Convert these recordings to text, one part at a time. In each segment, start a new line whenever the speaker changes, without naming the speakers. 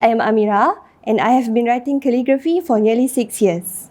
I am Amirah and I have been writing calligraphy for nearly 6 years.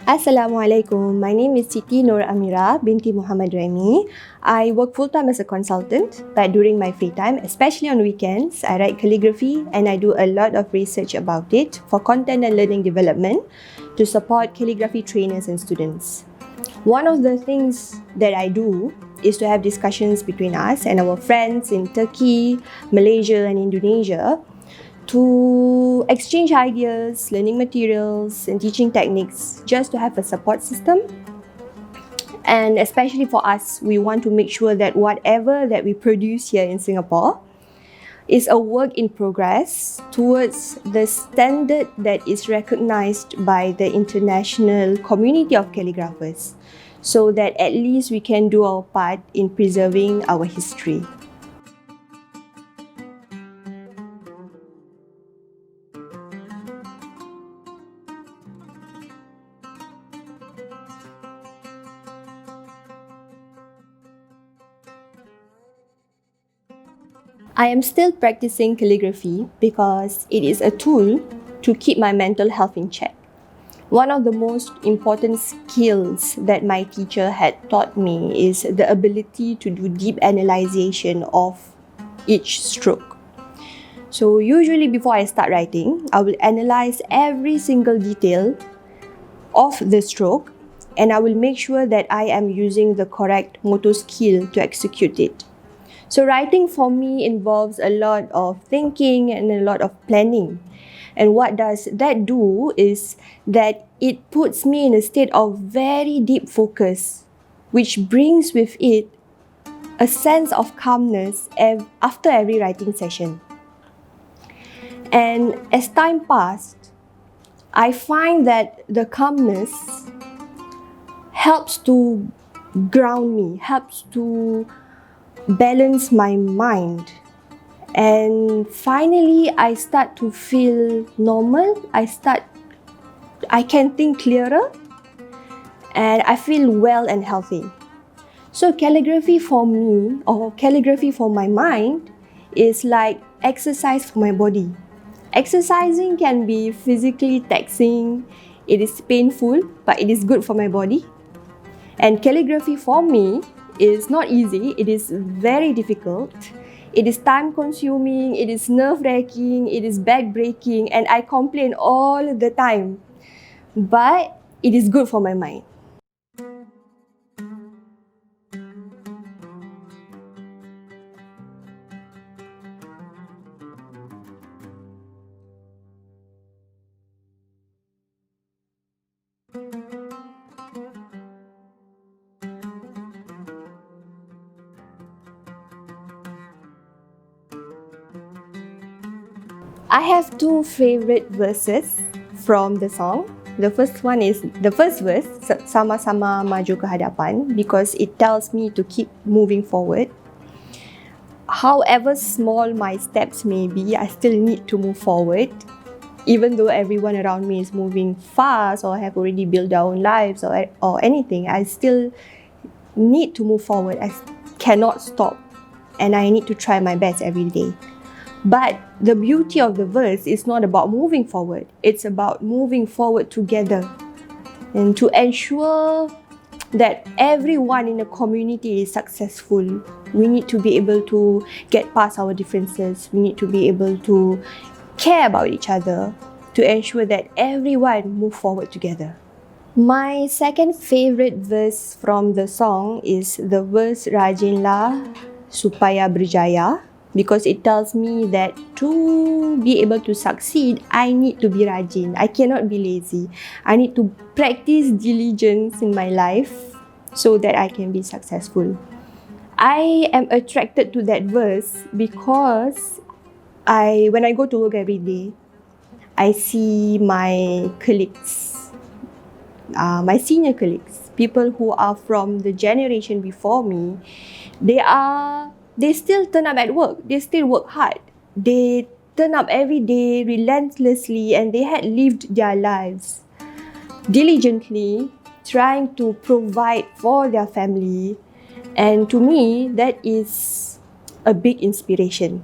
Assalamualaikum. My name is Siti Nur Amirah binti Muhammad Raimi. I work full-time as a consultant, but during my free time, especially on weekends, I write calligraphy and I do a lot of research about it for content and learning development to support calligraphy trainers and students. One of the things that I do is to have discussions between us and our friends in Turkey, Malaysia and Indonesia to exchange ideas, learning materials and teaching techniques just to have a support system. And especially for us, we want to make sure that whatever that we produce here in Singapore is a work in progress towards the standard that is recognized by the international community of calligraphers, so that at least we can do our part in preserving our history. I am still practicing calligraphy because it is a tool to keep my mental health in check. One of the most important skills that my teacher had taught me is the ability to do deep analyzation of each stroke. So usually before I start writing, I will analyze every single detail of the stroke and I will make sure that I am using the correct motor skill to execute it. So writing for me involves a lot of thinking and a lot of planning. And what does that do is that it puts me in a state of very deep focus, which brings with it a sense of calmness after every writing session. And as time passed, I find that the calmness helps to ground me, helps to balance my mind, and finally I start to feel normal. I can think clearer and I feel well and healthy. So calligraphy for me, or calligraphy for my mind, is like exercise for my body. Exercising can be physically taxing, it is painful, but it is good for my body. And calligraphy for me is not easy, it is very difficult. It is time consuming, it is nerve-wracking, it is back-breaking, and I complain all the time. But it is good for my mind. I have two favorite verses from the song. The first verse, Sama-sama maju ke hadapan, because it tells me to keep moving forward. However small my steps may be, I still need to move forward. Even though everyone around me is moving fast or have already built their own lives or anything, I still need to move forward. I cannot stop and I need to try my best every day. But the beauty of the verse is not about moving forward. It's about moving forward together and to ensure that everyone in the community is successful. We need to be able to get past our differences. We need to be able to care about each other to ensure that everyone move forward together. My second favorite verse from the song is the verse Rajinlah supaya berjaya, because it tells me that to be able to succeed, I need to be rajin. I cannot be lazy. I need to practice diligence in my life so that I can be successful. I am attracted to that verse because when I go to work every day, I see my colleagues, my senior colleagues, people who are from the generation before me, they still turn up at work. They still work hard. They turn up every day relentlessly, and they had lived their lives diligently, trying to provide for their family. And to me, that is a big inspiration.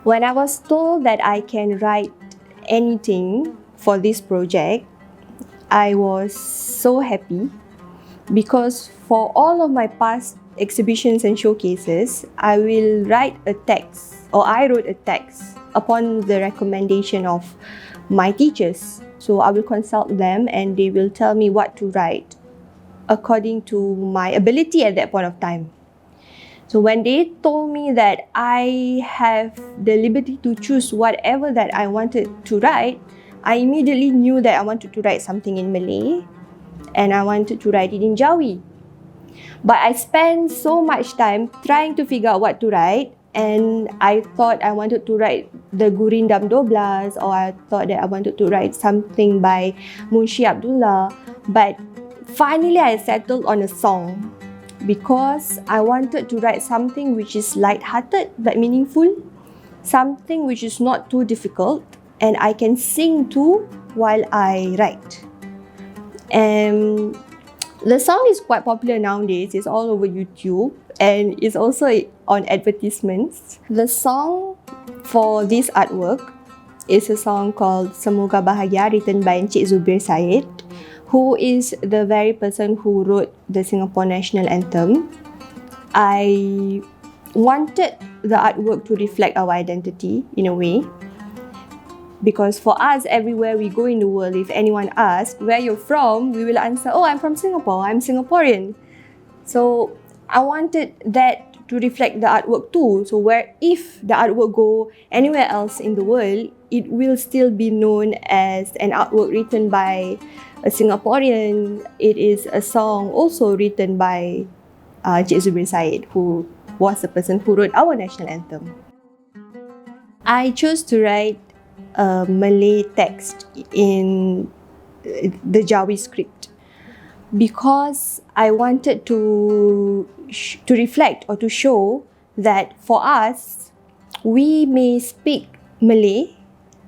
When I was told that I can write anything for this project, I was so happy because for all of my past exhibitions and showcases, I will write a text, or I wrote a text upon the recommendation of my teachers. So I will consult them and they will tell me what to write according to my ability at that point of time. So when they told me that I have the liberty to choose whatever that I wanted to write, I immediately knew that I wanted to write something in Malay and I wanted to write it in Jawi. But I spent so much time trying to figure out what to write, and I thought I wanted to write the Gurindam Doblas, or I thought that I wanted to write something by Munshi Abdullah. But finally I settled on a song because I wanted to write something which is light-hearted but meaningful, something which is not too difficult and I can sing to while I write. And the song is quite popular nowadays. It's all over YouTube and it's also on advertisements. The song for this artwork is a song called Semoga Bahagia, written by Encik Zubir Said, who is the very person who wrote the Singapore National Anthem. I wanted the artwork to reflect our identity in a way, because for us, everywhere we go in the world, if anyone asks where you're from, we will answer, oh, I'm from Singapore, I'm Singaporean. So I wanted that to reflect the artwork too. So where if the artwork go anywhere else in the world, it will still be known as an artwork written by a Singaporean. It is a song also written by Encik Zubir Said, who was the person who wrote our national anthem. I chose to write a Malay text in the Jawi script because I wanted to reflect or to show that for us, we may speak Malay,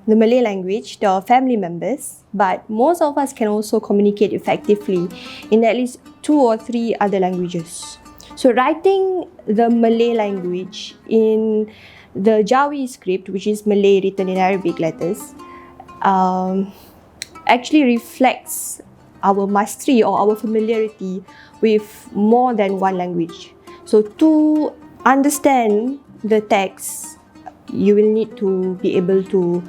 the Malay language, to our family members, but most of us can also communicate effectively in at least 2 or 3 other languages. So writing the Malay language in the Jawi script, which is Malay written in Arabic letters, actually reflects our mastery or our familiarity with more than one language. So to understand the text, you will need to be able to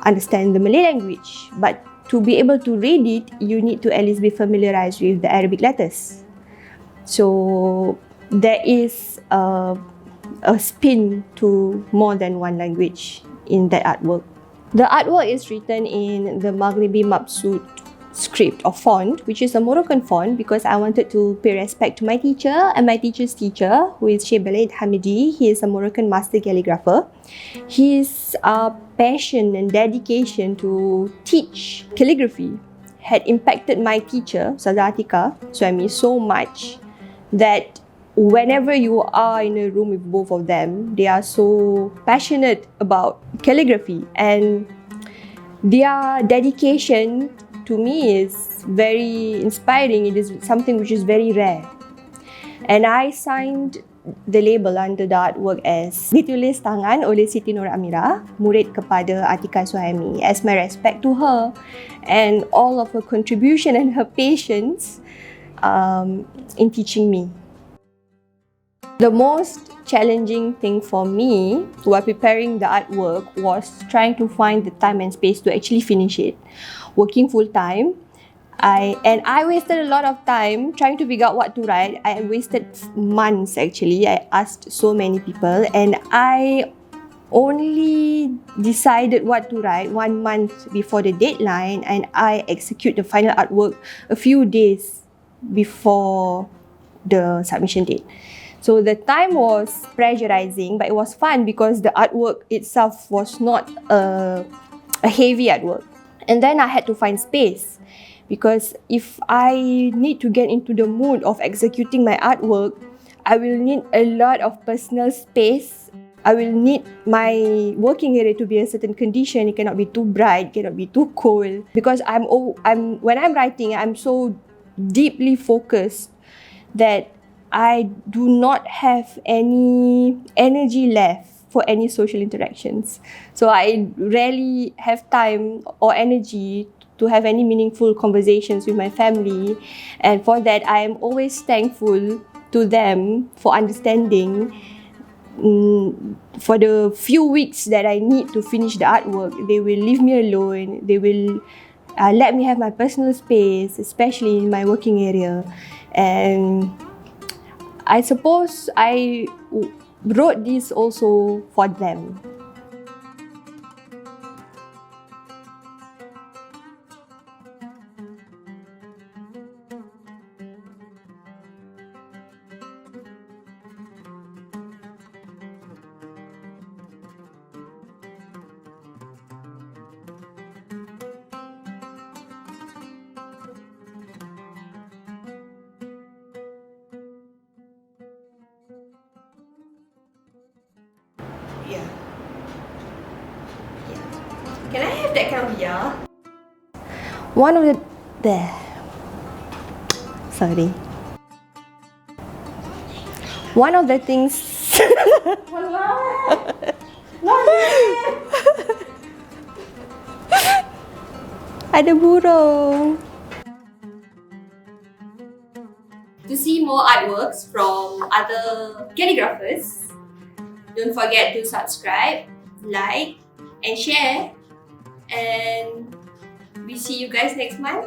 understand the Malay language. But to be able to read it, you need to at least be familiarized with the Arabic letters. So there is a spin to more than one language in that artwork. The artwork is written in the Maghribi Mabsuth script or font, which is a Moroccan font, because I wanted to pay respect to my teacher and my teacher's teacher, who is Sheikh Balid Hamidi. He is a Moroccan master calligrapher. His passion and dedication to teach calligraphy had impacted my teacher, Ustazah Atika Suami, so much that whenever you are in a room with both of them, they are so passionate about calligraphy, and their dedication to me is very inspiring. It is something which is very rare. And I signed the label under the artwork as ditulis tangan oleh Siti Nur Amirah, murid kepada Atika Suhaimi, as my respect to her and all of her contribution and her patience in teaching me. The most challenging thing for me while preparing the artwork was trying to find the time and space to actually finish it. Working full time, I wasted a lot of time trying to figure out what to write. I wasted months actually. I asked so many people, and I only decided what to write 1 month before the deadline, and I execute the final artwork a few days before the submission date. So the time was pressurizing, but it was fun because the artwork itself was not a heavy artwork. And then I had to find space, because if I need to get into the mood of executing my artwork, I will need a lot of personal space. I will need my working area to be a certain condition. It cannot be too bright, cannot be too cold. Because when I'm writing, I'm so deeply focused that I do not have any energy left for any social interactions. So I rarely have time or energy to have any meaningful conversations with my family. And for that, I am always thankful to them for understanding. For the few weeks that I need to finish the artwork, they will leave me alone. They will let me have my personal space, especially in my working area. And I suppose I wrote this also for them. Yeah. Can I have that kind of yeah? One of the sorry. One of the things ada burung. To see more artworks from other calligraphers, don't forget to subscribe, like, and share. And we see you guys next month.